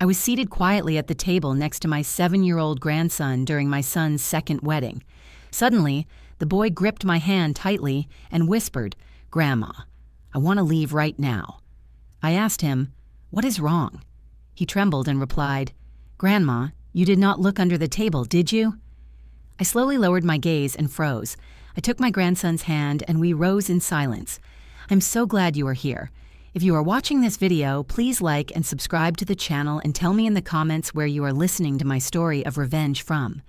I was seated quietly at the table next to my 7-year-old grandson during my son's second wedding. Suddenly, the boy gripped my hand tightly and whispered, "Grandma, I want to leave right now." I asked him, "What is wrong?" He trembled and replied, "Grandma, you did not look under the table, did you?" I slowly lowered my gaze and froze. I took my grandson's hand and we rose in silence. "I'm so glad you are here. If you are watching this video, please like and subscribe to the channel and tell me in the comments where you are listening to my story of revenge from.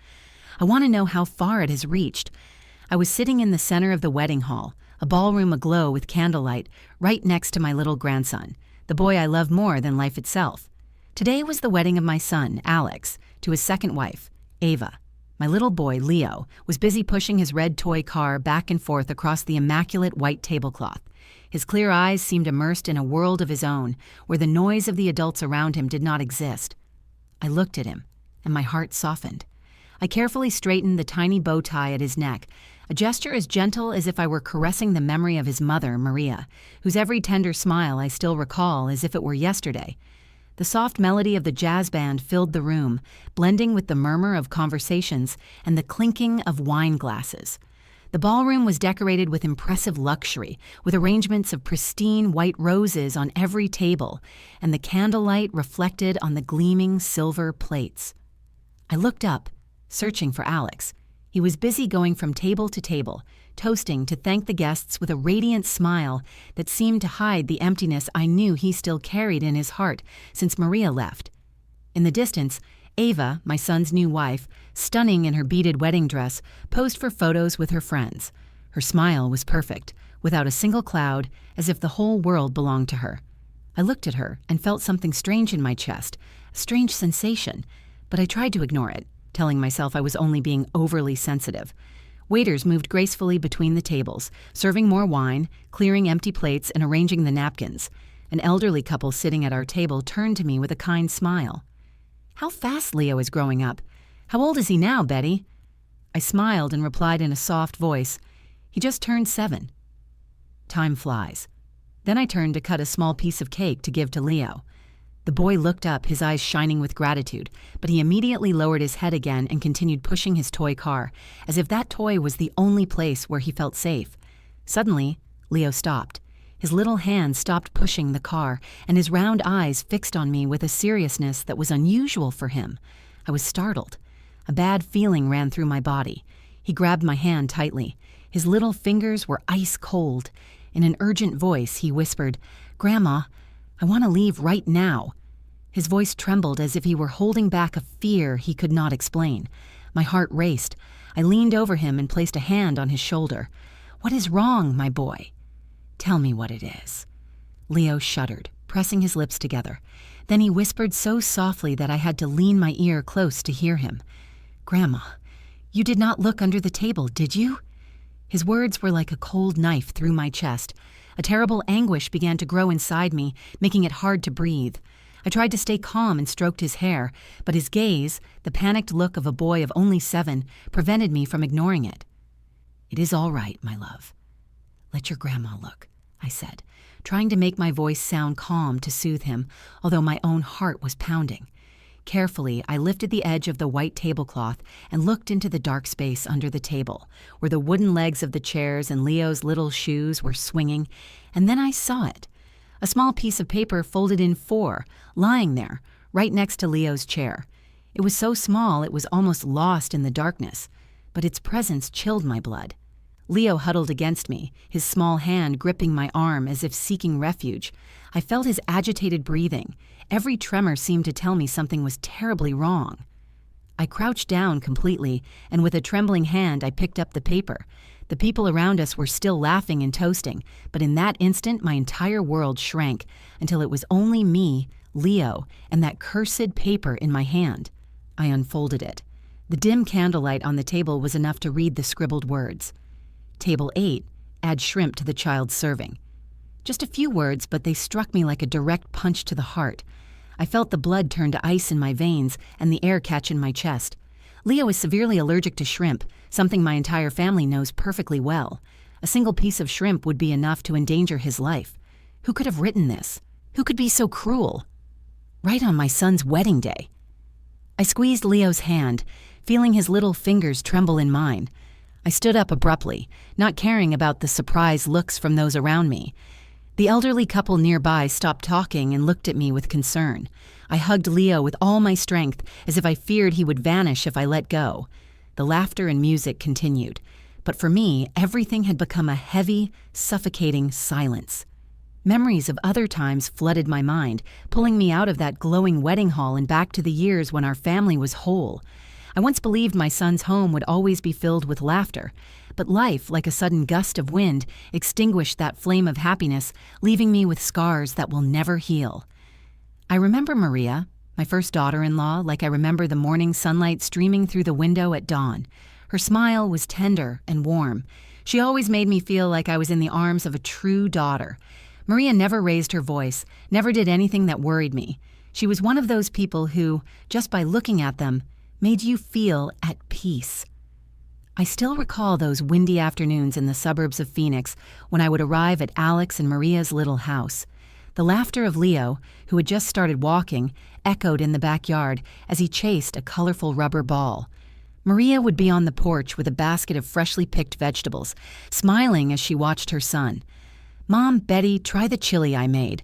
I want to know how far it has reached." I was sitting in the center of the wedding hall, a ballroom aglow with candlelight, right next to my little grandson, the boy I love more than life itself. Today was the wedding of my son, Alex, to his second wife, Ava. My little boy, Leo, was busy pushing his red toy car back and forth across the immaculate white tablecloth. His clear eyes seemed immersed in a world of his own, where the noise of the adults around him did not exist. I looked at him, and my heart softened. I carefully straightened the tiny bow tie at his neck, a gesture as gentle as if I were caressing the memory of his mother, Maria, whose every tender smile I still recall as if it were yesterday. The soft melody of the jazz band filled the room, blending with the murmur of conversations and the clinking of wine glasses. The ballroom was decorated with impressive luxury, with arrangements of pristine white roses on every table, and the candlelight reflected on the gleaming silver plates. I looked up, searching for Alex. He was busy going from table to table, toasting to thank the guests with a radiant smile that seemed to hide the emptiness I knew he still carried in his heart since Maria left. In the distance, Ava, my son's new wife, stunning in her beaded wedding dress, posed for photos with her friends. Her smile was perfect, without a single cloud, as if the whole world belonged to her. I looked at her and felt something strange in my chest, a strange sensation, but I tried to ignore it, telling myself I was only being overly sensitive. Waiters moved gracefully between the tables, serving more wine, clearing empty plates, and arranging the napkins. An elderly couple sitting at our table turned to me with a kind smile. "How fast Leo is growing up. How old is he now, Betty?" I smiled and replied in a soft voice, "He just turned 7. Time flies. Then I turned to cut a small piece of cake to give to Leo. The boy looked up, his eyes shining with gratitude, but he immediately lowered his head again and continued pushing his toy car, as if that toy was the only place where he felt safe. Suddenly, Leo stopped. His little hand stopped pushing the car, and his round eyes fixed on me with a seriousness that was unusual for him. I was startled. A bad feeling ran through my body. He grabbed my hand tightly. His little fingers were ice cold. In an urgent voice, he whispered, "Grandma, I want to leave right now." His voice trembled as if he were holding back a fear he could not explain. My heart raced. I leaned over him and placed a hand on his shoulder. "What is wrong, my boy?" "Tell me what it is." Leo shuddered, pressing his lips together. Then he whispered so softly that I had to lean my ear close to hear him. "Grandma, you did not look under the table, did you?" His words were like a cold knife through my chest. A terrible anguish began to grow inside me, making it hard to breathe. I tried to stay calm and stroked his hair, but his gaze, the panicked look of a boy of only 7, prevented me from ignoring it. "It is all right, my love. Let your grandma look," I said, trying to make my voice sound calm to soothe him, although my own heart was pounding. Carefully, I lifted the edge of the white tablecloth and looked into the dark space under the table, where the wooden legs of the chairs and Leo's little shoes were swinging, and then I saw it. A small piece of paper folded in 4, lying there, right next to Leo's chair. It was so small it was almost lost in the darkness, but its presence chilled my blood. Leo huddled against me, his small hand gripping my arm as if seeking refuge. I felt his agitated breathing. Every tremor seemed to tell me something was terribly wrong. I crouched down completely, and with a trembling hand I picked up the paper. The people around us were still laughing and toasting, but in that instant my entire world shrank until it was only me, Leo, and that cursed paper in my hand. I unfolded it. The dim candlelight on the table was enough to read the scribbled words. Table 8, add shrimp to the child's serving. Just a few words, but they struck me like a direct punch to the heart. I felt the blood turn to ice in my veins and the air catch in my chest. Leo is severely allergic to shrimp, something my entire family knows perfectly well. A single piece of shrimp would be enough to endanger his life. Who could have written this? Who could be so cruel? right on my son's wedding day. I squeezed Leo's hand, feeling his little fingers tremble in mine. I stood up abruptly, not caring about the surprised looks from those around me. The elderly couple nearby stopped talking and looked at me with concern. I hugged Leo with all my strength, as if I feared he would vanish if I let go. The laughter and music continued, but for me, everything had become a heavy, suffocating silence. Memories of other times flooded my mind, pulling me out of that glowing wedding hall and back to the years when our family was whole. I once believed my son's home would always be filled with laughter, but life, like a sudden gust of wind, extinguished that flame of happiness, leaving me with scars that will never heal. I remember Maria, my first daughter-in-law, like I remember the morning sunlight streaming through the window at dawn. Her smile was tender and warm. She always made me feel like I was in the arms of a true daughter. Maria never raised her voice, never did anything that worried me. She was one of those people who, just by looking at them, made you feel at peace. I still recall those windy afternoons in the suburbs of Phoenix when I would arrive at Alex and Maria's little house. The laughter of Leo, who had just started walking, echoed in the backyard as he chased a colorful rubber ball. Maria would be on the porch with a basket of freshly picked vegetables, smiling as she watched her son. "Mom, Betty, try the chili I made."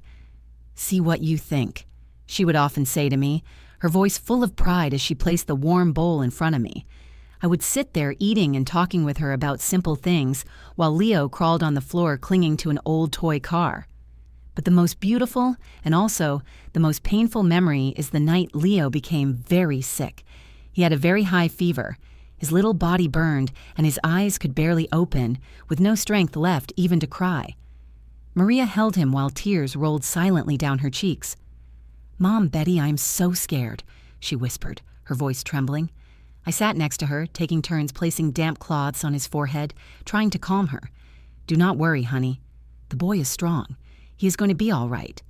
"See what you think," she would often say to me, her voice full of pride as she placed the warm bowl in front of me. I would sit there eating and talking with her about simple things while Leo crawled on the floor clinging to an old toy car. But the most beautiful and also the most painful memory is the night Leo became very sick. He had a very high fever. His little body burned and his eyes could barely open, with no strength left even to cry. Maria held him while tears rolled silently down her cheeks. "Mom, Betty, I'm so scared," she whispered, her voice trembling. I sat next to her, taking turns placing damp cloths on his forehead, trying to calm her. "Do not worry, honey. The boy is strong. He is going to be all right."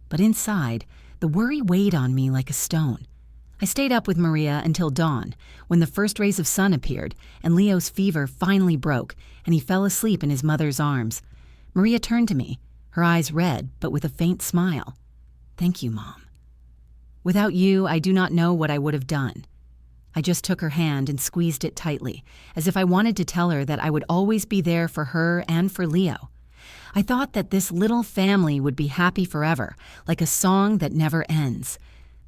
But inside, the worry weighed on me like a stone. I stayed up with Maria until dawn, when the first rays of sun appeared and Leo's fever finally broke, and he fell asleep in his mother's arms. Maria turned to me, her eyes red, but with a faint smile. "Thank you, Mom. Without you, I do not know what I would have done." I just took her hand and squeezed it tightly, as if I wanted to tell her that I would always be there for her and for Leo. I thought that this little family would be happy forever, like a song that never ends.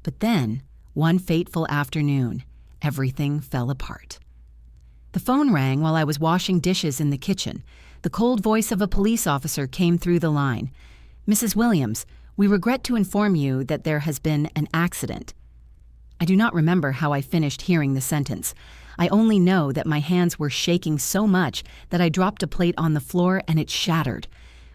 But then, one fateful afternoon, everything fell apart. The phone rang while I was washing dishes in the kitchen. The cold voice of a police officer came through the line. "Mrs. Williams, we regret to inform you that there has been an accident." I do not remember how I finished hearing the sentence. I only know that my hands were shaking so much that I dropped a plate on the floor and it shattered.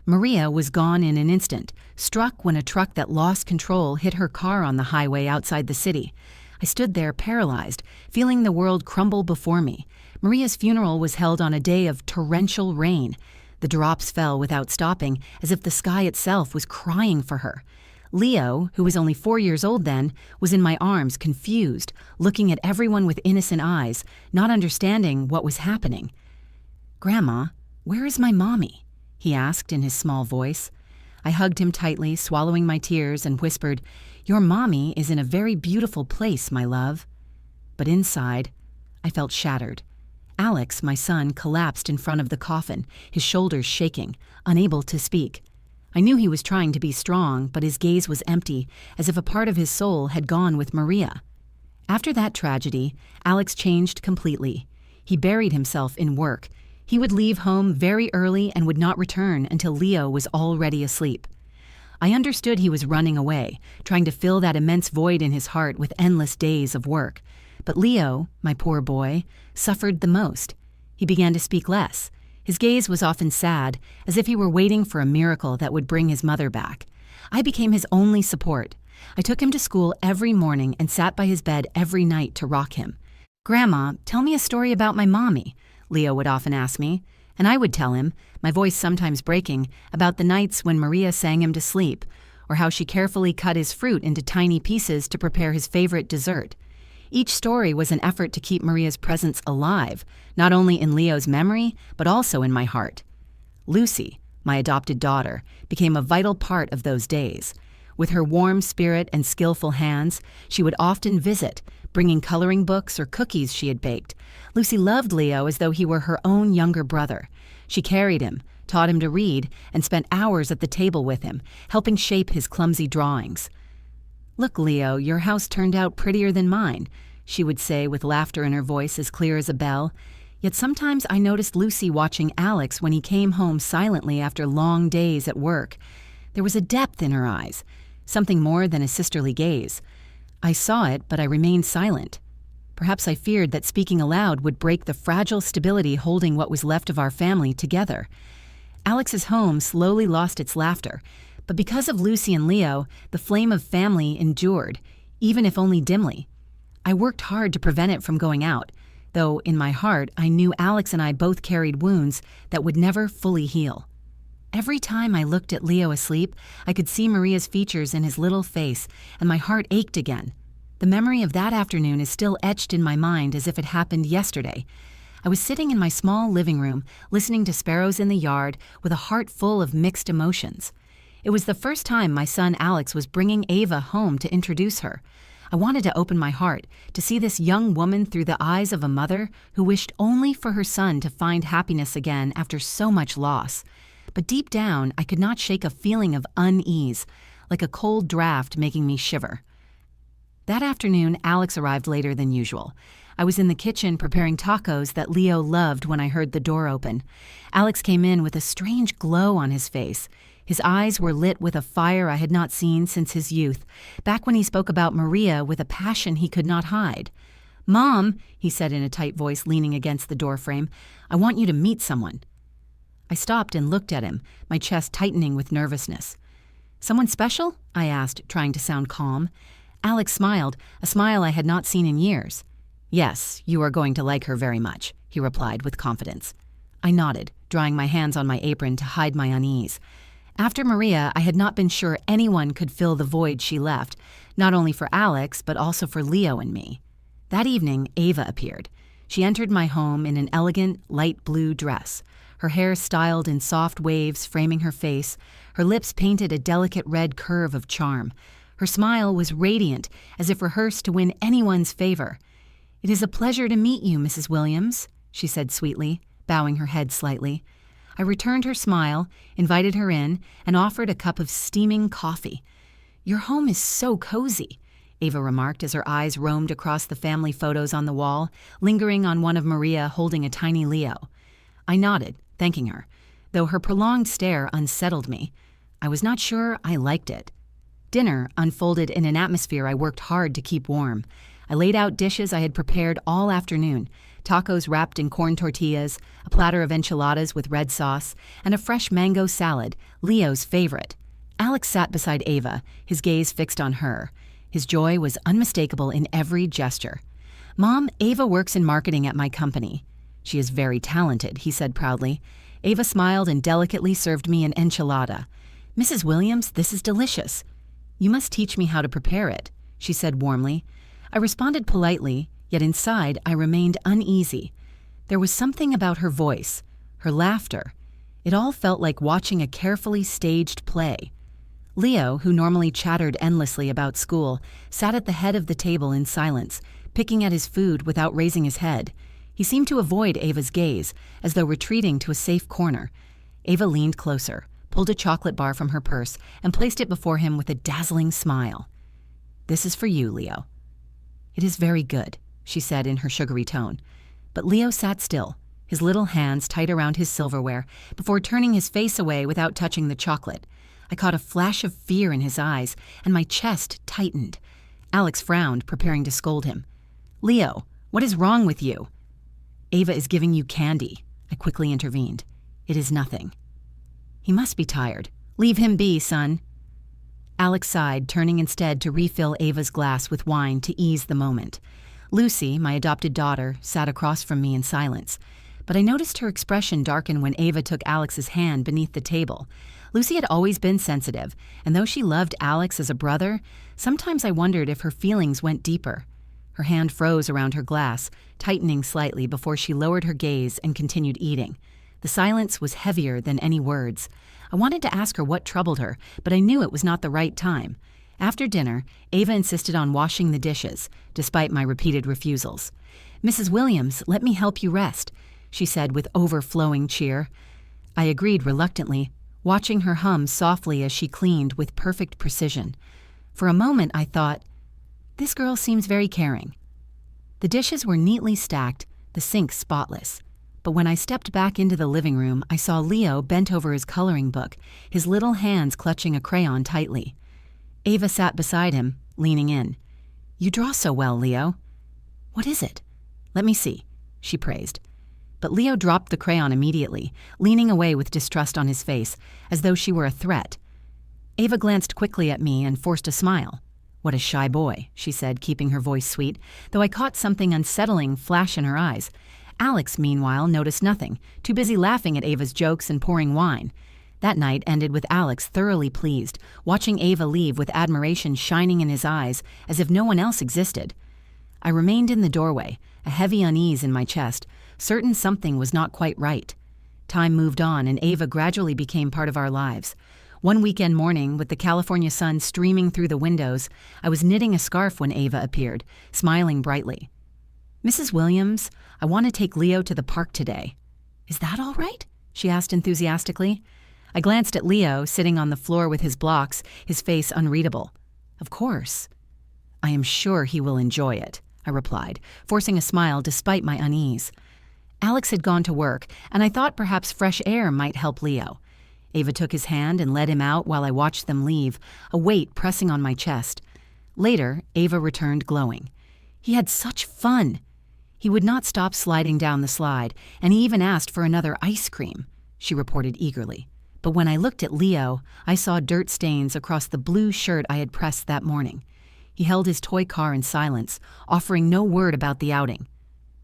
Maria was gone in an instant, struck when a truck that lost control hit her car on the highway outside the city. I stood there paralyzed, feeling the world crumble before me. Maria's funeral was held on a day of torrential rain. The drops fell without stopping, as if the sky itself was crying for her. Leo, who was only 4 years old then, was in my arms, confused, looking at everyone with innocent eyes, not understanding what was happening. "Grandma, where is my mommy?" he asked in his small voice. I hugged him tightly, swallowing my tears, and whispered, "Your mommy is in a very beautiful place, my love." But inside, I felt shattered. Alex, my son, collapsed in front of the coffin, his shoulders shaking, unable to speak. I knew he was trying to be strong, but his gaze was empty, as if a part of his soul had gone with Maria. After that tragedy, Alex changed completely. He buried himself in work. He would leave home very early and would not return until Leo was already asleep. I understood he was running away, trying to fill that immense void in his heart with endless days of work. But Leo, my poor boy, suffered the most. He began to speak less. His gaze was often sad, as if he were waiting for a miracle that would bring his mother back. I became his only support. I took him to school every morning and sat by his bed every night to rock him. "Grandma, tell me a story about my mommy," Leo would often ask me, and I would tell him, my voice sometimes breaking, about the nights when Maria sang him to sleep, or how she carefully cut his fruit into tiny pieces to prepare his favorite dessert. Each story was an effort to keep Maria's presence alive, not only in Leo's memory, but also in my heart. Lucy, my adopted daughter, became a vital part of those days. With her warm spirit and skillful hands, she would often visit, bringing coloring books or cookies she had baked. Lucy loved Leo as though he were her own younger brother. She carried him, taught him to read, and spent hours at the table with him, helping shape his clumsy drawings. "Look, Leo, your house turned out prettier than mine," she would say with laughter in her voice as clear as a bell. Yet sometimes I noticed Lucy watching Alex when he came home silently after long days at work. There was a depth in her eyes, something more than a sisterly gaze. I saw it, but I remained silent. Perhaps I feared that speaking aloud would break the fragile stability holding what was left of our family together. Alex's home slowly lost its laughter, but because of Lucy and Leo, the flame of family endured, even if only dimly. I worked hard to prevent it from going out, though in my heart I knew Alex and I both carried wounds that would never fully heal. Every time I looked at Leo asleep, I could see Maria's features in his little face, and my heart ached again. The memory of that afternoon is still etched in my mind as if it happened yesterday. I was sitting in my small living room, listening to sparrows in the yard, with a heart full of mixed emotions. It was the first time my son Alex was bringing Ava home to introduce her. I wanted to open my heart, to see this young woman through the eyes of a mother who wished only for her son to find happiness again after so much loss. But deep down, I could not shake a feeling of unease, like a cold draft making me shiver. That afternoon, Alex arrived later than usual. I was in the kitchen preparing tacos that Leo loved when I heard the door open. Alex came in with a strange glow on his face. His eyes were lit with a fire I had not seen since his youth, back when he spoke about Maria with a passion he could not hide. "Mom," he said in a tight voice, leaning against the doorframe, "I want you to meet someone." I stopped and looked at him, my chest tightening with nervousness. "Someone special?" I asked, trying to sound calm. Alex smiled, a smile I had not seen in years. "Yes, you are going to like her very much," he replied with confidence. I nodded, drawing my hands on my apron to hide my unease. After Maria, I had not been sure anyone could fill the void she left, not only for Alex, but also for Leo and me. That evening, Ava appeared. She entered my home in an elegant, light blue dress, her hair styled in soft waves framing her face, her lips painted a delicate red curve of charm. Her smile was radiant, as if rehearsed to win anyone's favor. "It is a pleasure to meet you, Mrs. Williams," she said sweetly, bowing her head slightly. I returned her smile, invited her in, and offered a cup of steaming coffee. "Your home is so cozy," Ava remarked as her eyes roamed across the family photos on the wall, lingering on one of Maria holding a tiny Leo. I nodded, thanking her, though her prolonged stare unsettled me. I was not sure I liked it. Dinner unfolded in an atmosphere I worked hard to keep warm. I laid out dishes I had prepared all afternoon, tacos wrapped in corn tortillas, a platter of enchiladas with red sauce, and a fresh mango salad, Leo's favorite. Alex sat beside Ava, his gaze fixed on her. His joy was unmistakable in every gesture. "Mom, Ava works in marketing at my company." "She is very talented," he said proudly. Ava smiled and delicately served me an enchilada. "Mrs. Williams, this is delicious." "You must teach me how to prepare it," she said warmly. I responded politely, yet inside I remained uneasy. There was something about her voice, her laughter. It all felt like watching a carefully staged play. Leo, who normally chattered endlessly about school, sat at the head of the table in silence, picking at his food without raising his head. He seemed to avoid Ava's gaze, as though retreating to a safe corner. Ava leaned closer, pulled a chocolate bar from her purse, and placed it before him with a dazzling smile. "This is for you, Leo." "It is very good," she said in her sugary tone. But Leo sat still, his little hands tight around his silverware, before turning his face away without touching the chocolate. I caught a flash of fear in his eyes, and my chest tightened. Alex frowned, preparing to scold him. "Leo, what is wrong with you?" "Ava is giving you candy," I quickly intervened. "It is nothing." "He must be tired. Leave him be, son." Alex sighed, turning instead to refill Ava's glass with wine to ease the moment. Lucy, my adopted daughter, sat across from me in silence, but I noticed her expression darken when Ava took Alex's hand beneath the table. Lucy had always been sensitive, and though she loved Alex as a brother, sometimes I wondered if her feelings went deeper. Her hand froze around her glass, tightening slightly before she lowered her gaze and continued eating. The silence was heavier than any words. I wanted to ask her what troubled her, but I knew it was not the right time. After dinner, Ava insisted on washing the dishes, despite my repeated refusals. "Mrs. Williams, let me help you rest," she said with overflowing cheer. I agreed reluctantly, watching her hum softly as she cleaned with perfect precision. For a moment I thought, this girl seems very caring. The dishes were neatly stacked, the sink spotless. But when I stepped back into the living room, I saw Leo bent over his coloring book, his little hands clutching a crayon tightly. Ava sat beside him, leaning in. "You draw so well, Leo." "What is it?" "Let me see," she praised. But Leo dropped the crayon immediately, leaning away with distrust on his face, as though she were a threat. Ava glanced quickly at me and forced a smile. "What a shy boy," she said, keeping her voice sweet, though I caught something unsettling flash in her eyes. Alex, meanwhile, noticed nothing, too busy laughing at Ava's jokes and pouring wine. That night ended with Alex thoroughly pleased, watching Ava leave with admiration shining in his eyes, as if no one else existed. I remained in the doorway, a heavy unease in my chest, certain something was not quite right. Time moved on, and Ava gradually became part of our lives. One weekend morning, with the California sun streaming through the windows, I was knitting a scarf when Ava appeared, smiling brightly. "Mrs. Williams, I want to take Leo to the park today." "Is that all right?" she asked enthusiastically. I glanced at Leo, sitting on the floor with his blocks, his face unreadable. "Of course." "I am sure he will enjoy it," I replied, forcing a smile despite my unease. Alex had gone to work, and I thought perhaps fresh air might help Leo. Ava took his hand and led him out while I watched them leave, a weight pressing on my chest. Later, Ava returned glowing. He had such fun. He would not stop sliding down the slide, and he even asked for another ice cream, she reported eagerly. But when I looked at Leo, I saw dirt stains across the blue shirt I had pressed that morning. He held his toy car in silence, offering no word about the outing.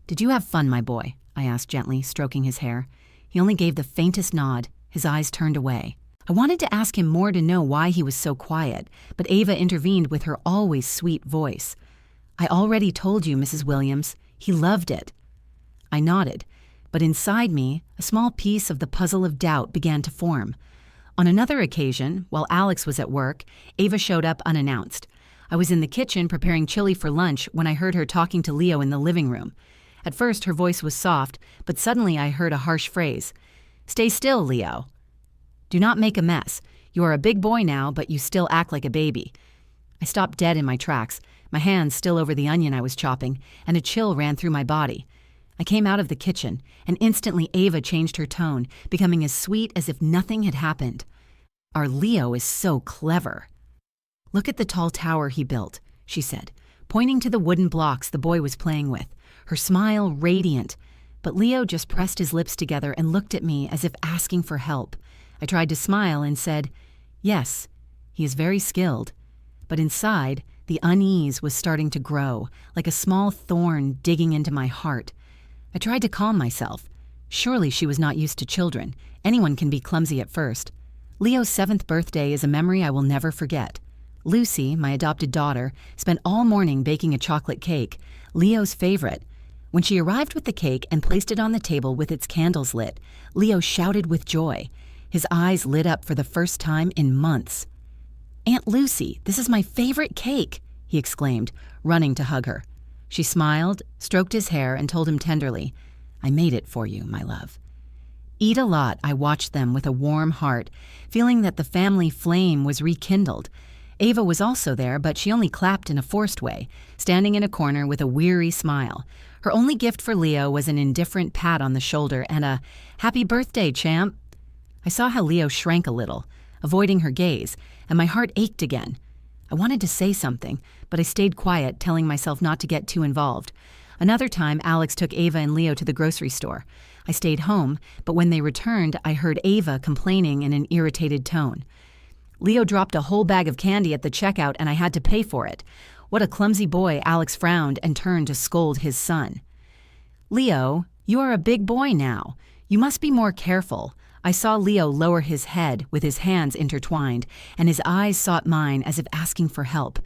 "Did you have fun, my boy?" I asked gently, stroking his hair. He only gave the faintest nod, his eyes turned away. I wanted to ask him more to know why he was so quiet, but Ava intervened with her always sweet voice. "I already told you, Mrs. Williams. He loved it." I nodded, but inside me, a small piece of the puzzle of doubt began to form. On another occasion, while Alex was at work, Ava showed up unannounced. I was in the kitchen preparing chili for lunch when I heard her talking to Leo in the living room. At first, her voice was soft, but suddenly I heard a harsh phrase. "Stay still, Leo. Do not make a mess. You are a big boy now, but you still act like a baby." I stopped dead in my tracks, my hands still over the onion I was chopping, and a chill ran through my body. I came out of the kitchen, and instantly Ava changed her tone, becoming as sweet as if nothing had happened. "Our Leo is so clever." "Look at the tall tower he built," she said, pointing to the wooden blocks the boy was playing with, her smile radiant. But Leo just pressed his lips together and looked at me as if asking for help. I tried to smile and said, "Yes, he is very skilled." But inside, the unease was starting to grow, like a small thorn digging into my heart. I tried to calm myself. Surely she was not used to children. Anyone can be clumsy at first. Leo's 7th birthday is a memory I will never forget. Lucy, my adopted daughter, spent all morning baking a chocolate cake, Leo's favorite. When she arrived with the cake and placed it on the table with its candles lit, Leo shouted with joy. His eyes lit up for the first time in months. "Aunt Lucy, this is my favorite cake," he exclaimed, running to hug her. She smiled, stroked his hair, and told him tenderly, "I made it for you, my love." Eat a lot, I watched them with a warm heart, feeling that the family flame was rekindled. Ava was also there, but she only clapped in a forced way, standing in a corner with a weary smile. Her only gift for Leo was an indifferent pat on the shoulder and a "Happy birthday, champ." I saw how Leo shrank a little, avoiding her gaze, and my heart ached again. I wanted to say something, but I stayed quiet, telling myself not to get too involved. Another time, Alex took Ava and Leo to the grocery store. I stayed home, but when they returned, I heard Ava complaining in an irritated tone. "Leo dropped a whole bag of candy at the checkout and I had to pay for it." What a clumsy boy, Alex frowned and turned to scold his son. "Leo, you are a big boy now. You must be more careful." I saw Leo lower his head with his hands intertwined, and his eyes sought mine as if asking for help.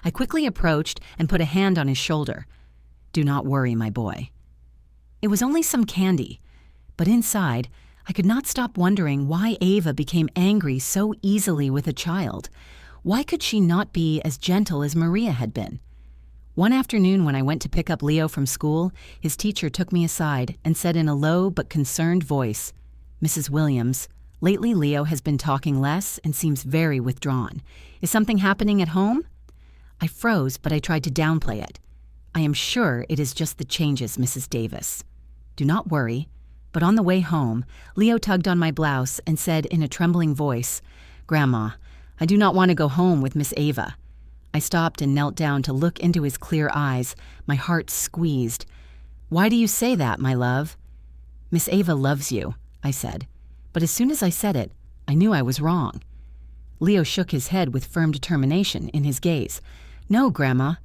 I quickly approached and put a hand on his shoulder. "Do not worry, my boy." It was only some candy, but inside, I could not stop wondering why Ava became angry so easily with a child. Why could she not be as gentle as Maria had been? One afternoon when I went to pick up Leo from school, his teacher took me aside and said in a low but concerned voice, "Mrs. Williams, lately Leo has been talking less and seems very withdrawn. Is something happening at home?" I froze, but I tried to downplay it. "I am sure it is just the changes, Mrs. Davis. Do not worry." But on the way home, Leo tugged on my blouse and said in a trembling voice, "Grandma, I do not want to go home with Miss Ava." I stopped and knelt down to look into his clear eyes, my heart squeezed. "Why do you say that, my love?" "Miss Ava loves you," I said. But as soon as I said it, I knew I was wrong. Leo shook his head with firm determination in his gaze. "No, Grandma.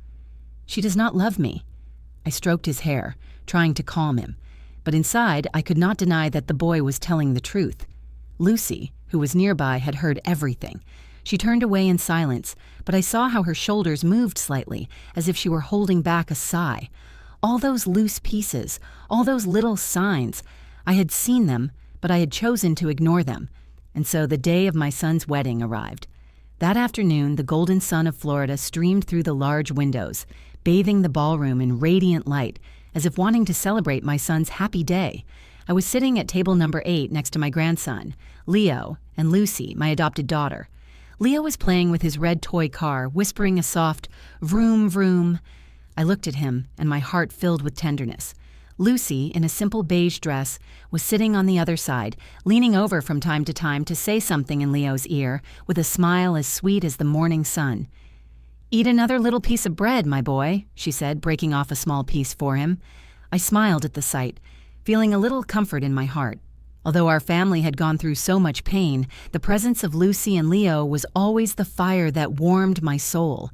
She does not love me." I stroked his hair, trying to calm him. But inside, I could not deny that the boy was telling the truth. Lucy, who was nearby, had heard everything. She turned away in silence, but I saw how her shoulders moved slightly, as if she were holding back a sigh. All those loose pieces, all those little signs, I had seen them, but I had chosen to ignore them. And so the day of my son's wedding arrived. That afternoon, the golden sun of Florida streamed through the large windows, bathing the ballroom in radiant light, as if wanting to celebrate my son's happy day. I was sitting at table number 8 next to my grandson, Leo, and Lucy, my adopted daughter. Leo was playing with his red toy car, whispering a soft, "Vroom, vroom." I looked at him, and my heart filled with tenderness. Lucy, in a simple beige dress, was sitting on the other side, leaning over from time to time to say something in Leo's ear, with a smile as sweet as the morning sun. "Eat another little piece of bread, my boy," she said, breaking off a small piece for him. I smiled at the sight, feeling a little comfort in my heart. Although our family had gone through so much pain, the presence of Lucy and Leo was always the fire that warmed my soul.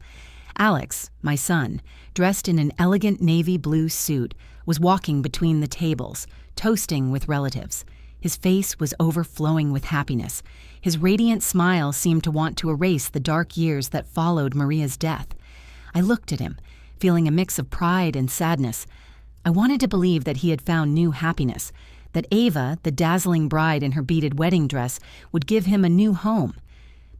Alex, my son, dressed in an elegant navy blue suit, was walking between the tables, toasting with relatives. His face was overflowing with happiness. His radiant smile seemed to want to erase the dark years that followed Maria's death. I looked at him, feeling a mix of pride and sadness. I wanted to believe that he had found new happiness, that Ava, the dazzling bride in her beaded wedding dress, would give him a new home.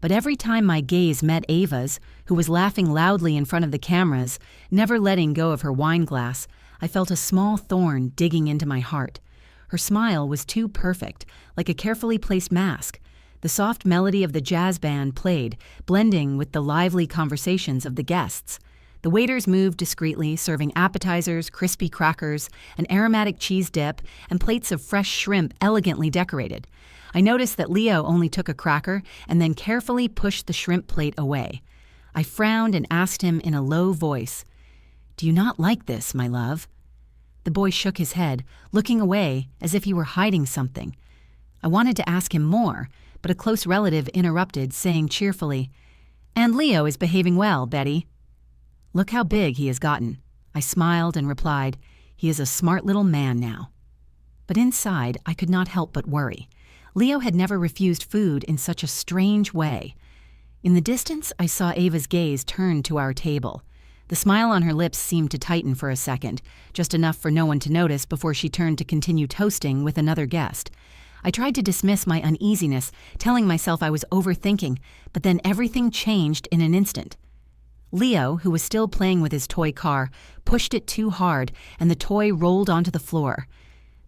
But every time my gaze met Ava's, who was laughing loudly in front of the cameras, never letting go of her wine glass, I felt a small thorn digging into my heart. Her smile was too perfect, like a carefully placed mask. The soft melody of the jazz band played, blending with the lively conversations of the guests. The waiters moved discreetly, serving appetizers, crispy crackers, an aromatic cheese dip, and plates of fresh shrimp elegantly decorated. I noticed that Leo only took a cracker and then carefully pushed the shrimp plate away. I frowned and asked him in a low voice, "Do you not like this, my love?" The boy shook his head, looking away as if he were hiding something. I wanted to ask him more, but a close relative interrupted, saying cheerfully, "And Leo is behaving well, Betty." "Look how big he has gotten." I smiled and replied, "He is a smart little man now." But inside, I could not help but worry. Leo had never refused food in such a strange way. In the distance, I saw Ava's gaze turn to our table. The smile on her lips seemed to tighten for a second, just enough for no one to notice before she turned to continue toasting with another guest. I tried to dismiss my uneasiness, telling myself I was overthinking, but then everything changed in an instant. Leo, who was still playing with his toy car, pushed it too hard, and the toy rolled onto the floor.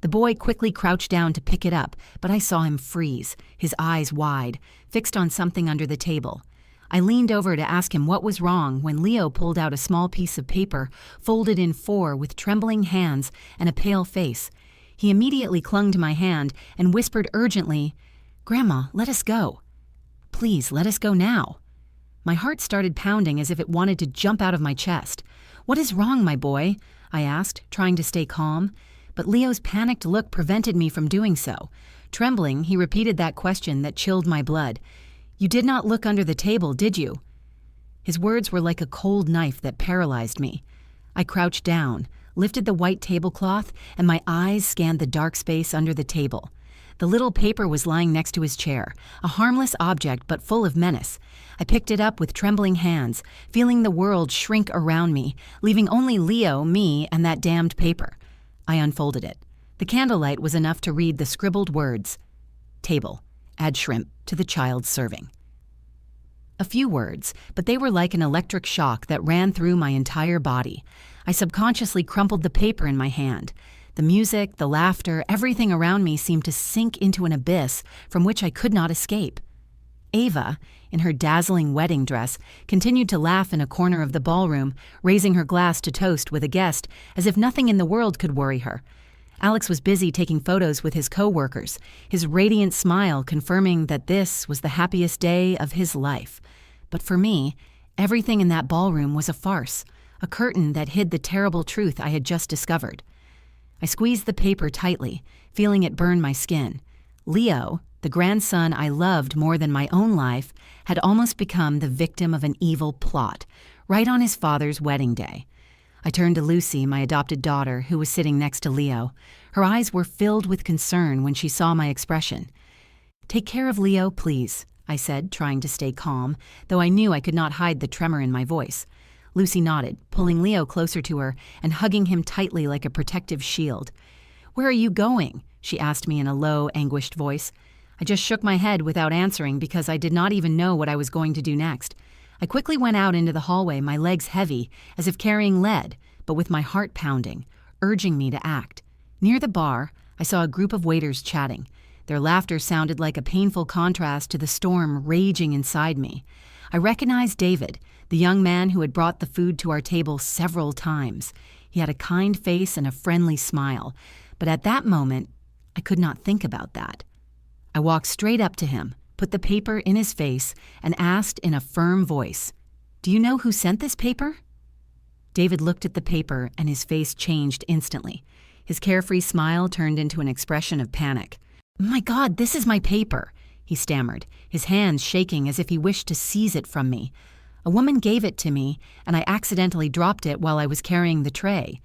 The boy quickly crouched down to pick it up, but I saw him freeze, his eyes wide, fixed on something under the table. I leaned over to ask him what was wrong when Leo pulled out a small piece of paper, folded in 4 with trembling hands and a pale face. He immediately clung to my hand and whispered urgently, "Grandma, let us go. Please, let us go now." My heart started pounding as if it wanted to jump out of my chest. "What is wrong, my boy?" I asked, trying to stay calm. But Leo's panicked look prevented me from doing so. Trembling, he repeated that question that chilled my blood. "You did not look under the table, did you?" His words were like a cold knife that paralyzed me. I crouched down, lifted the white tablecloth, and my eyes scanned the dark space under the table. The little paper was lying next to his chair, a harmless object but full of menace. I picked it up with trembling hands, feeling the world shrink around me, leaving only Leo, me, and that damned paper. I unfolded it. The candlelight was enough to read the scribbled words, "Table, add shrimp to the child's serving." A few words, but they were like an electric shock that ran through my entire body. I subconsciously crumpled the paper in my hand. The music, the laughter, everything around me seemed to sink into an abyss from which I could not escape. Ava, in her dazzling wedding dress, continued to laugh in a corner of the ballroom, raising her glass to toast with a guest as if nothing in the world could worry her. Alex was busy taking photos with his co-workers, his radiant smile confirming that this was the happiest day of his life. But for me, everything in that ballroom was a farce, a curtain that hid the terrible truth I had just discovered. I squeezed the paper tightly, feeling it burn my skin. Leo, the grandson I loved more than my own life, had almost become the victim of an evil plot, right on his father's wedding day. I turned to Lucy, my adopted daughter, who was sitting next to Leo. Her eyes were filled with concern when she saw my expression. "Take care of Leo, please," I said, trying to stay calm, though I knew I could not hide the tremor in my voice. Lucy nodded, pulling Leo closer to her and hugging him tightly like a protective shield. "Where are you going?" she asked me in a low, anguished voice. I just shook my head without answering because I did not even know what I was going to do next. I quickly went out into the hallway, my legs heavy, as if carrying lead, but with my heart pounding, urging me to act. Near the bar, I saw a group of waiters chatting. Their laughter sounded like a painful contrast to the storm raging inside me. I recognized David, the young man who had brought the food to our table several times. He had a kind face and a friendly smile, but at that moment, I could not think about that. I walked straight up to him, put the paper in his face, and asked in a firm voice, "Do you know who sent this paper?" David looked at the paper and his face changed instantly. His carefree smile turned into an expression of panic. "My God, this is my paper," he stammered, his hands shaking as if he wished to seize it from me. "A woman gave it to me, and I accidentally dropped it while I was carrying the tray."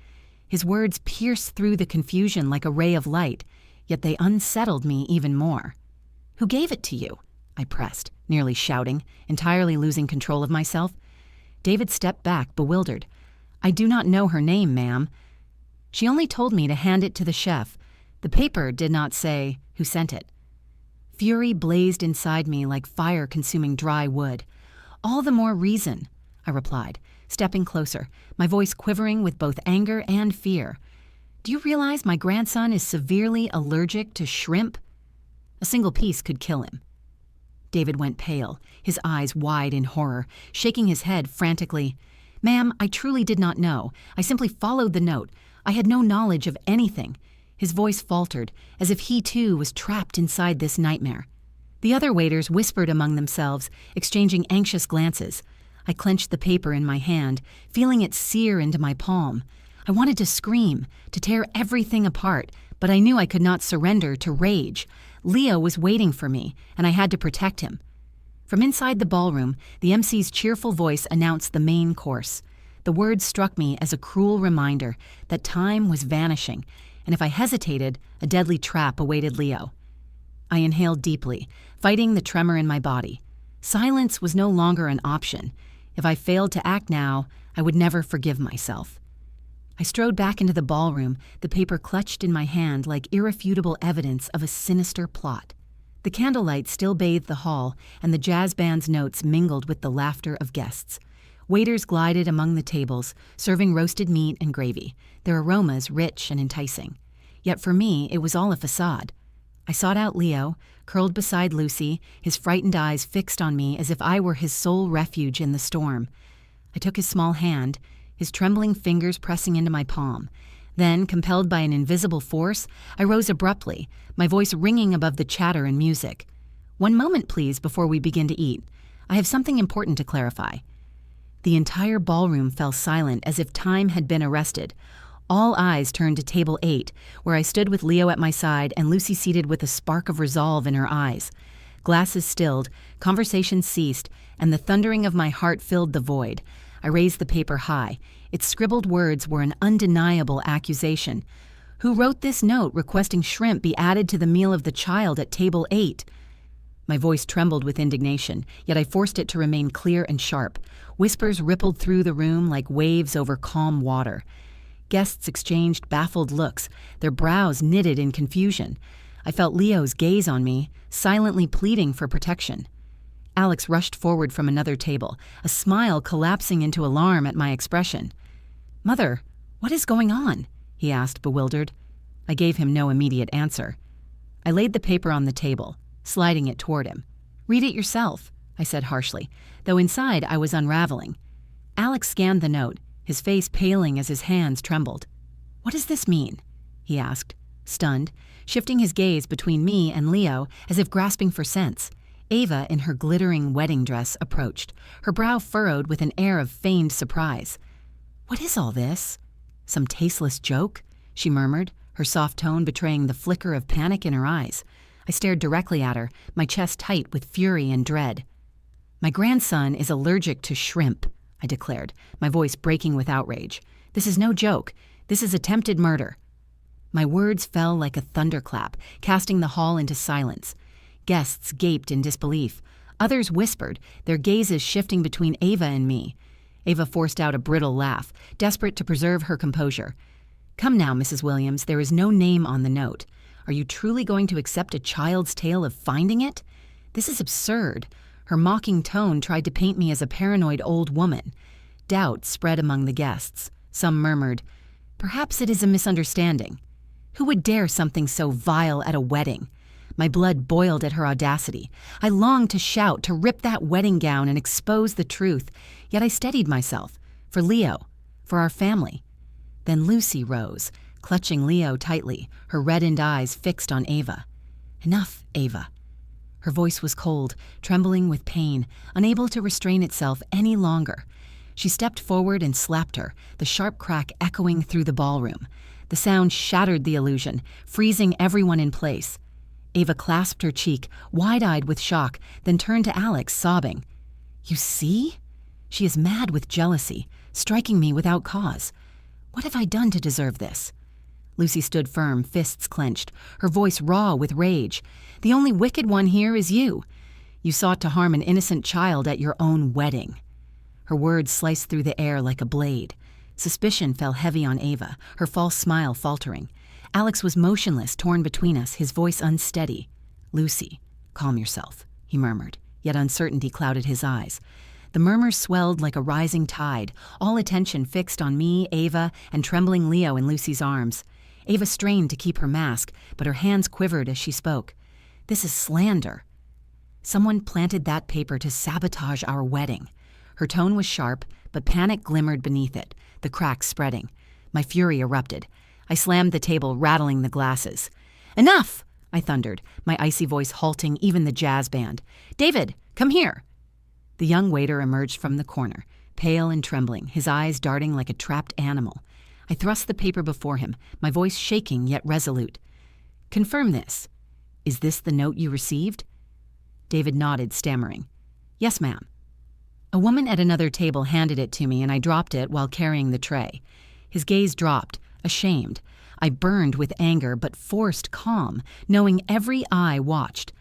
His words pierced through the confusion like a ray of light, yet they unsettled me even more. "Who gave it to you?" I pressed, nearly shouting, entirely losing control of myself. David stepped back, bewildered. "I do not know her name, ma'am. She only told me to hand it to the chef. The paper did not say who sent it." Fury blazed inside me like fire consuming dry wood. "All the more reason," I replied, stepping closer, my voice quivering with both anger and fear. "Do you realize my grandson is severely allergic to shrimp? A single piece could kill him." David went pale, his eyes wide in horror, shaking his head frantically. "Ma'am, I truly did not know. I simply followed the note. I had no knowledge of anything." His voice faltered, as if he too was trapped inside this nightmare. The other waiters whispered among themselves, exchanging anxious glances. I clenched the paper in my hand, feeling it sear into my palm. I wanted to scream, to tear everything apart, but I knew I could not surrender to rage. Leo was waiting for me, and I had to protect him. From inside the ballroom, the MC's cheerful voice announced the main course. The words struck me as a cruel reminder that time was vanishing, and if I hesitated, a deadly trap awaited Leo. I inhaled deeply, fighting the tremor in my body. Silence was no longer an option. If I failed to act now, I would never forgive myself. I strode back into the ballroom, the paper clutched in my hand like irrefutable evidence of a sinister plot. The candlelight still bathed the hall, and the jazz band's notes mingled with the laughter of guests. Waiters glided among the tables, serving roasted meat and gravy, their aromas rich and enticing. Yet for me, it was all a facade. I sought out Leo, curled beside Lucy, his frightened eyes fixed on me as if I were his sole refuge in the storm. I took his small hand, his trembling fingers pressing into my palm. Then, compelled by an invisible force, I rose abruptly, my voice ringing above the chatter and music. "One moment, please, before we begin to eat. I have something important to clarify." The entire ballroom fell silent as if time had been arrested. All eyes turned to table 8, where I stood with Leo at my side and Lucy seated with a spark of resolve in her eyes. Glasses stilled, conversation ceased, and the thundering of my heart filled the void. I raised the paper high. Its scribbled words were an undeniable accusation. Who wrote this note requesting shrimp be added to the meal of the child at table 8? My voice trembled with indignation, yet I forced it to remain clear and sharp. Whispers rippled through the room like waves over calm water. Guests exchanged baffled looks, their brows knitted in confusion. I felt Leo's gaze on me, silently pleading for protection. Alex rushed forward from another table, a smile collapsing into alarm at my expression. "Mother, what is going on?" he asked, bewildered. I gave him no immediate answer. I laid the paper on the table, sliding it toward him. "Read it yourself," I said harshly, though inside I was unraveling. Alex scanned the note, his face paling as his hands trembled. "What does this mean?" he asked, stunned, shifting his gaze between me and Leo as if grasping for sense. Ava, in her glittering wedding dress, approached, her brow furrowed with an air of feigned surprise. "What is all this? Some tasteless joke?" she murmured, her soft tone betraying the flicker of panic in her eyes. I stared directly at her, my chest tight with fury and dread. "My grandson is allergic to shrimp," I declared, my voice breaking with outrage. "This is no joke. This is attempted murder." My words fell like a thunderclap, casting the hall into silence. Guests gaped in disbelief. Others whispered, their gazes shifting between Ava and me. Ava forced out a brittle laugh, desperate to preserve her composure. "Come now, Mrs. Williams, there is no name on the note. Are you truly going to accept a child's tale of finding it? This is absurd." Her mocking tone tried to paint me as a paranoid old woman. Doubt spread among the guests. Some murmured, "Perhaps it is a misunderstanding." Who would dare something so vile at a wedding? My blood boiled at her audacity. I longed to shout, to rip that wedding gown and expose the truth, yet I steadied myself. For Leo. For our family. Then Lucy rose, clutching Leo tightly, her reddened eyes fixed on Ava. "Enough, Ava." Her voice was cold, trembling with pain, unable to restrain itself any longer. She stepped forward and slapped her, the sharp crack echoing through the ballroom. The sound shattered the illusion, freezing everyone in place. Ava clasped her cheek, wide-eyed with shock, then turned to Alex, sobbing. "You see? She is mad with jealousy, striking me without cause. What have I done to deserve this?" Lucy stood firm, fists clenched, her voice raw with rage. "The only wicked one here is you. You sought to harm an innocent child at your own wedding." Her words sliced through the air like a blade. Suspicion fell heavy on Ava, her false smile faltering. Alex was motionless, torn between us, his voice unsteady. "Lucy, calm yourself," he murmured, yet uncertainty clouded his eyes. The murmurs swelled like a rising tide, all attention fixed on me, Ava, and trembling Leo in Lucy's arms. Ava strained to keep her mask, but her hands quivered as she spoke. "This is slander. Someone planted that paper to sabotage our wedding." Her tone was sharp, but panic glimmered beneath it, the cracks spreading. My fury erupted. I slammed the table, rattling the glasses. "Enough!" I thundered, my icy voice halting even the jazz band. "David, come here!" The young waiter emerged from the corner, pale and trembling, his eyes darting like a trapped animal. I thrust the paper before him, my voice shaking yet resolute. "Confirm this. Is this the note you received?" David nodded, stammering. "Yes, ma'am." A woman at another table handed it to me, and I dropped it while carrying the tray. His gaze dropped, ashamed. I burned with anger, but forced calm, knowing every eye watched.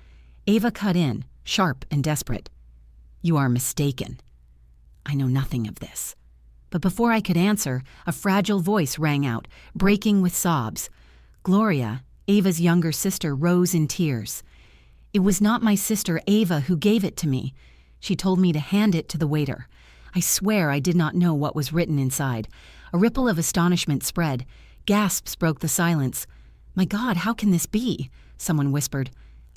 Ava cut in, sharp and desperate. "You are mistaken. I know nothing of this." But before I could answer, a fragile voice rang out, breaking with sobs. Gloria, Ava's younger sister, rose in tears. "It was not my sister Ava who gave it to me. She told me to hand it to the waiter. I swear I did not know what was written inside." A ripple of astonishment spread. Gasps broke the silence. "My God, how can this be?" someone whispered.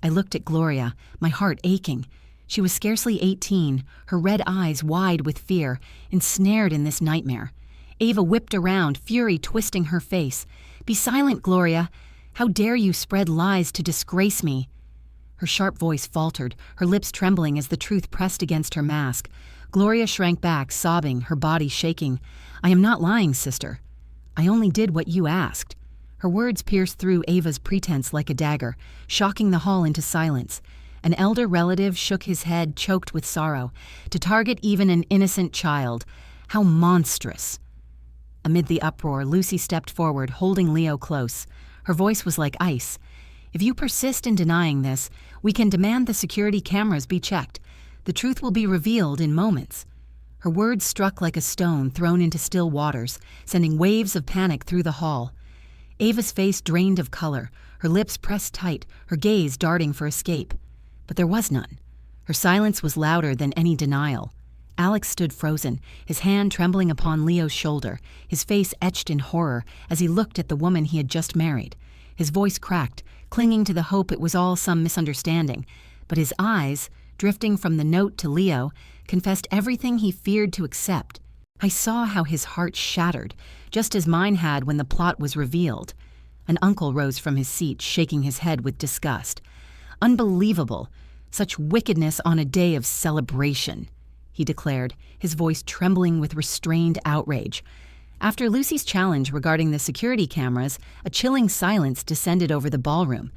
I looked at Gloria, my heart aching. She was scarcely 18, her red eyes wide with fear, ensnared in this nightmare. Ava whipped around, fury twisting her face. "Be silent, Gloria! How dare you spread lies to disgrace me?" Her sharp voice faltered, her lips trembling as the truth pressed against her mask. Gloria shrank back, sobbing, her body shaking. "I am not lying, sister. I only did what you asked." Her words pierced through Ava's pretense like a dagger, shocking the hall into silence. An elder relative shook his head, choked with sorrow. To target even an innocent child. How monstrous. Amid the uproar, Lucy stepped forward, holding Leo close. Her voice was like ice. "If you persist in denying this, we can demand the security cameras be checked. The truth will be revealed in moments." Her words struck like a stone thrown into still waters, sending waves of panic through the hall. Ava's face drained of color, her lips pressed tight, her gaze darting for escape. But there was none. Her silence was louder than any denial. Alex stood frozen, his hand trembling upon Leo's shoulder, his face etched in horror as he looked at the woman he had just married. His voice cracked, clinging to the hope it was all some misunderstanding, but his eyes, drifting from the note to Leo, confessed everything he feared to accept. I saw how his heart shattered, just as mine had when the plot was revealed. An uncle rose from his seat, shaking his head with disgust. "Unbelievable! Such wickedness on a day of celebration," he declared, his voice trembling with restrained outrage. After Lucy's challenge regarding the security cameras, a chilling silence descended over the ballroom.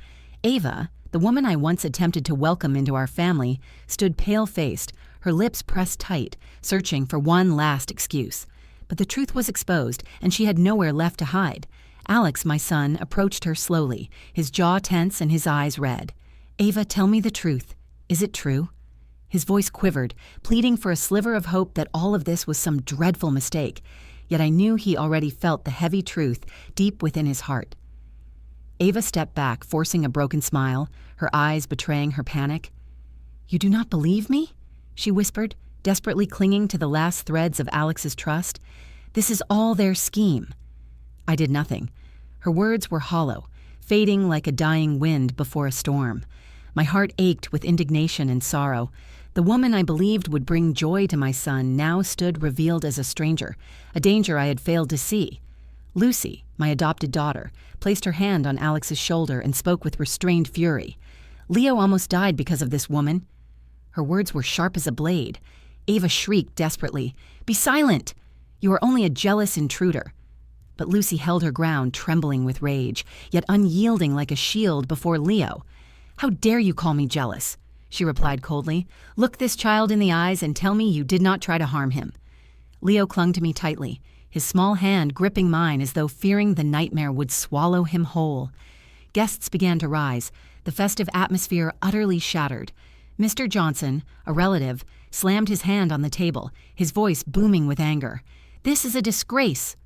Ava, the woman I once attempted to welcome into our family, stood pale-faced, her lips pressed tight, searching for one last excuse. But the truth was exposed, and she had nowhere left to hide. Alex, my son, approached her slowly, his jaw tense and his eyes red. "Ava, tell me the truth. Is it true?" His voice quivered, pleading for a sliver of hope that all of this was some dreadful mistake, yet I knew he already felt the heavy truth deep within his heart. Ava stepped back, forcing a broken smile, her eyes betraying her panic. "You do not believe me?" she whispered, desperately clinging to the last threads of Alex's trust. "This is all their scheme." I did nothing. Her words were hollow, fading like a dying wind before a storm. My heart ached with indignation and sorrow. The woman I believed would bring joy to my son now stood revealed as a stranger, a danger I had failed to see. Lucy, my adopted daughter, placed her hand on Alex's shoulder and spoke with restrained fury. "Leo almost died because of this woman." Her words were sharp as a blade. Ava shrieked desperately, "Be silent! You are only a jealous intruder." But Lucy held her ground, trembling with rage, yet unyielding like a shield before Leo. "How dare you call me jealous?" she replied coldly. "Look this child in the eyes and tell me you did not try to harm him." Leo clung to me tightly, his small hand gripping mine as though fearing the nightmare would swallow him whole. Guests began to rise, the festive atmosphere utterly shattered. Mr. Johnson, a relative, slammed his hand on the table, his voice booming with anger. "This is a disgrace."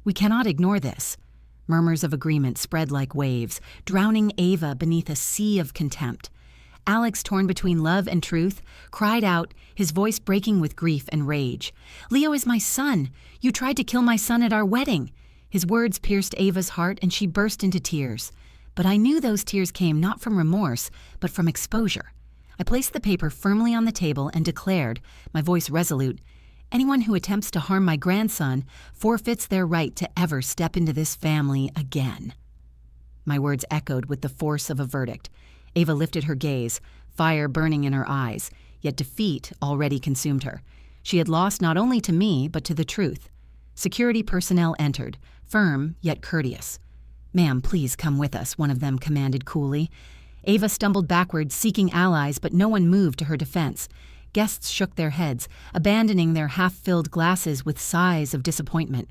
"We cannot ignore this." Murmurs of agreement spread like waves, drowning Ava beneath a sea of contempt. Alex, torn between love and truth, cried out, his voice breaking with grief and rage. "Leo is my son. You tried to kill my son at our wedding." His words pierced Ava's heart and she burst into tears. But I knew those tears came not from remorse, but from exposure. I placed the paper firmly on the table and declared, my voice resolute, "Anyone who attempts to harm my grandson forfeits their right to ever step into this family again." My words echoed with the force of a verdict. Ava lifted her gaze, fire burning in her eyes, yet defeat already consumed her. She had lost not only to me, but to the truth. Security personnel entered, firm yet courteous. "Ma'am, please come with us," one of them commanded coolly. Ava stumbled backward, seeking allies, but no one moved to her defense. Guests shook their heads, abandoning their half-filled glasses with sighs of disappointment.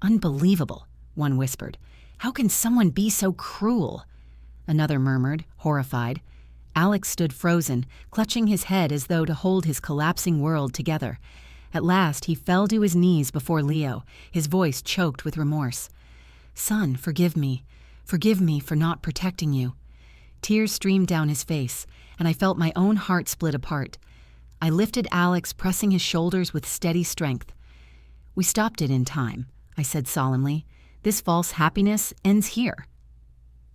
"Unbelievable," one whispered. "How can someone be so cruel?" Another murmured, horrified. Alex stood frozen, clutching his head as though to hold his collapsing world together. At last he fell to his knees before Leo, his voice choked with remorse. "Son, forgive me. Forgive me for not protecting you." Tears streamed down his face, and I felt my own heart split apart. I lifted Alex, pressing his shoulders with steady strength. "We stopped it in time," I said solemnly. "This false happiness ends here."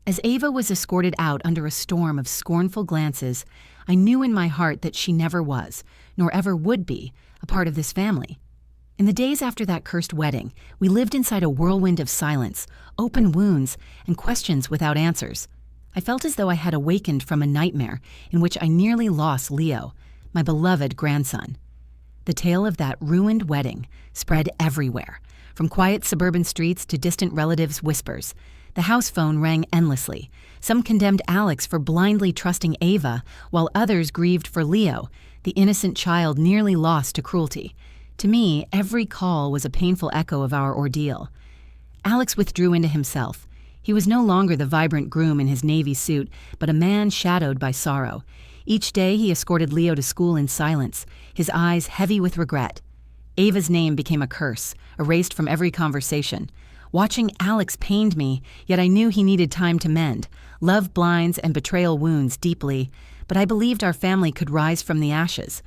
As Ava was escorted out under a storm of scornful glances, I knew in my heart that she never was, nor ever would be, a part of this family. In the days after that cursed wedding, we lived inside a whirlwind of silence, open wounds, and questions without answers. I felt as though I had awakened from a nightmare in which I nearly lost Leo, my beloved grandson. The tale of that ruined wedding spread everywhere, from quiet suburban streets to distant relatives' whispers. The house phone rang endlessly. Some condemned Alex for blindly trusting Ava, while others grieved for Leo, the innocent child nearly lost to cruelty. To me, every call was a painful echo of our ordeal. Alex withdrew into himself. He was no longer the vibrant groom in his navy suit, but a man shadowed by sorrow. Each day he escorted Leo to school in silence, his eyes heavy with regret. Ava's name became a curse, erased from every conversation. Watching Alex pained me, yet I knew he needed time to mend. Love blinds and betrayal wounds deeply, but I believed our family could rise from the ashes.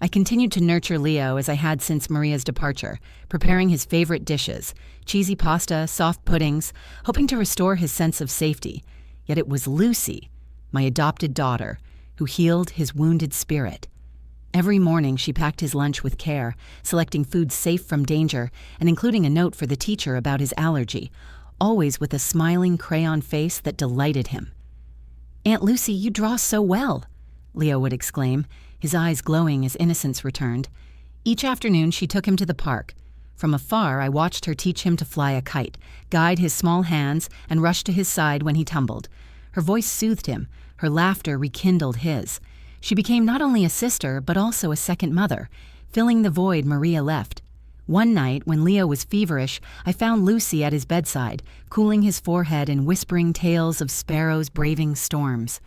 I continued to nurture Leo as I had since Maria's departure, preparing his favorite dishes, cheesy pasta, soft puddings, hoping to restore his sense of safety. Yet it was Lucy, my adopted daughter, who healed his wounded spirit. Every morning she packed his lunch with care, selecting food safe from danger and including a note for the teacher about his allergy, always with a smiling crayon face that delighted him. "Aunt Lucy, you draw so well," Leo would exclaim, his eyes glowing as innocence returned. Each afternoon she took him to the park. From afar I watched her teach him to fly a kite, guide his small hands, and rush to his side when he tumbled. Her voice soothed him, her laughter rekindled his. She became not only a sister, but also a second mother, filling the void Maria left. One night, when Leo was feverish, I found Lucy at his bedside, cooling his forehead and whispering tales of sparrows braving storms.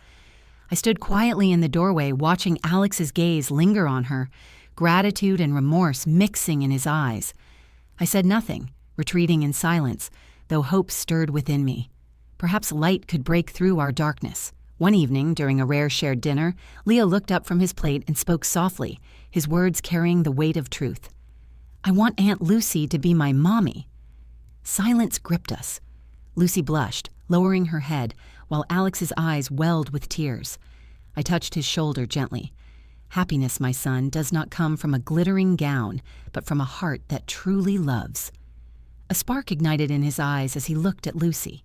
I stood quietly in the doorway, watching Alex's gaze linger on her, gratitude and remorse mixing in his eyes. I said nothing, retreating in silence, though hope stirred within me. Perhaps light could break through our darkness. One evening, during a rare shared dinner, Leo looked up from his plate and spoke softly, his words carrying the weight of truth. "I want Aunt Lucy to be my mommy." Silence gripped us. Lucy blushed, lowering her head, while Alex's eyes welled with tears. I touched his shoulder gently. "Happiness, my son, does not come from a glittering gown, but from a heart that truly loves." A spark ignited in his eyes as he looked at Lucy.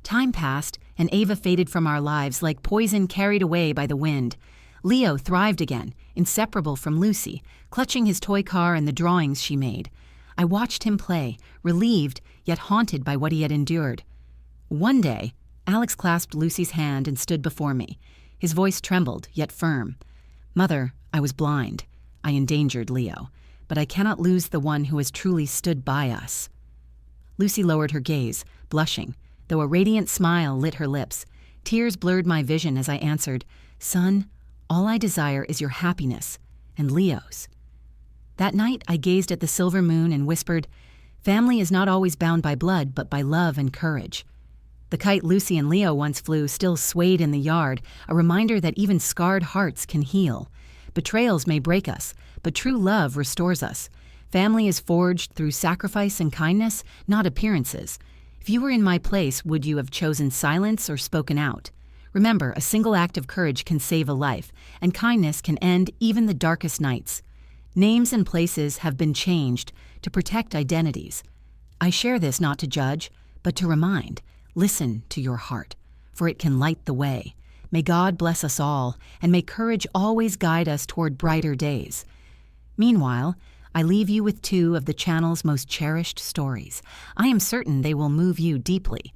Time passed, and Ava faded from our lives like poison carried away by the wind. Leo thrived again, inseparable from Lucy, clutching his toy car and the drawings she made. I watched him play, relieved yet haunted by what he had endured. One day, Alex clasped Lucy's hand and stood before me. His voice trembled, yet firm. "Mother, I was blind. I endangered Leo, but I cannot lose the one who has truly stood by us." Lucy lowered her gaze, blushing, though a radiant smile lit her lips. Tears blurred my vision as I answered, "Son, all I desire is your happiness, and Leo's." That night I gazed at the silver moon and whispered, "Family is not always bound by blood, but by love and courage." The kite Lucy and Leo once flew still swayed in the yard, a reminder that even scarred hearts can heal. Betrayals may break us, but true love restores us. Family is forged through sacrifice and kindness, not appearances. If you were in my place, would you have chosen silence or spoken out? Remember, a single act of courage can save a life, and kindness can end even the darkest nights. Names and places have been changed to protect identities. I share this not to judge, but to remind. Listen to your heart, for it can light the way. May God bless us all, and may courage always guide us toward brighter days. Meanwhile, I leave you with two of the channel's most cherished stories. I am certain they will move you deeply.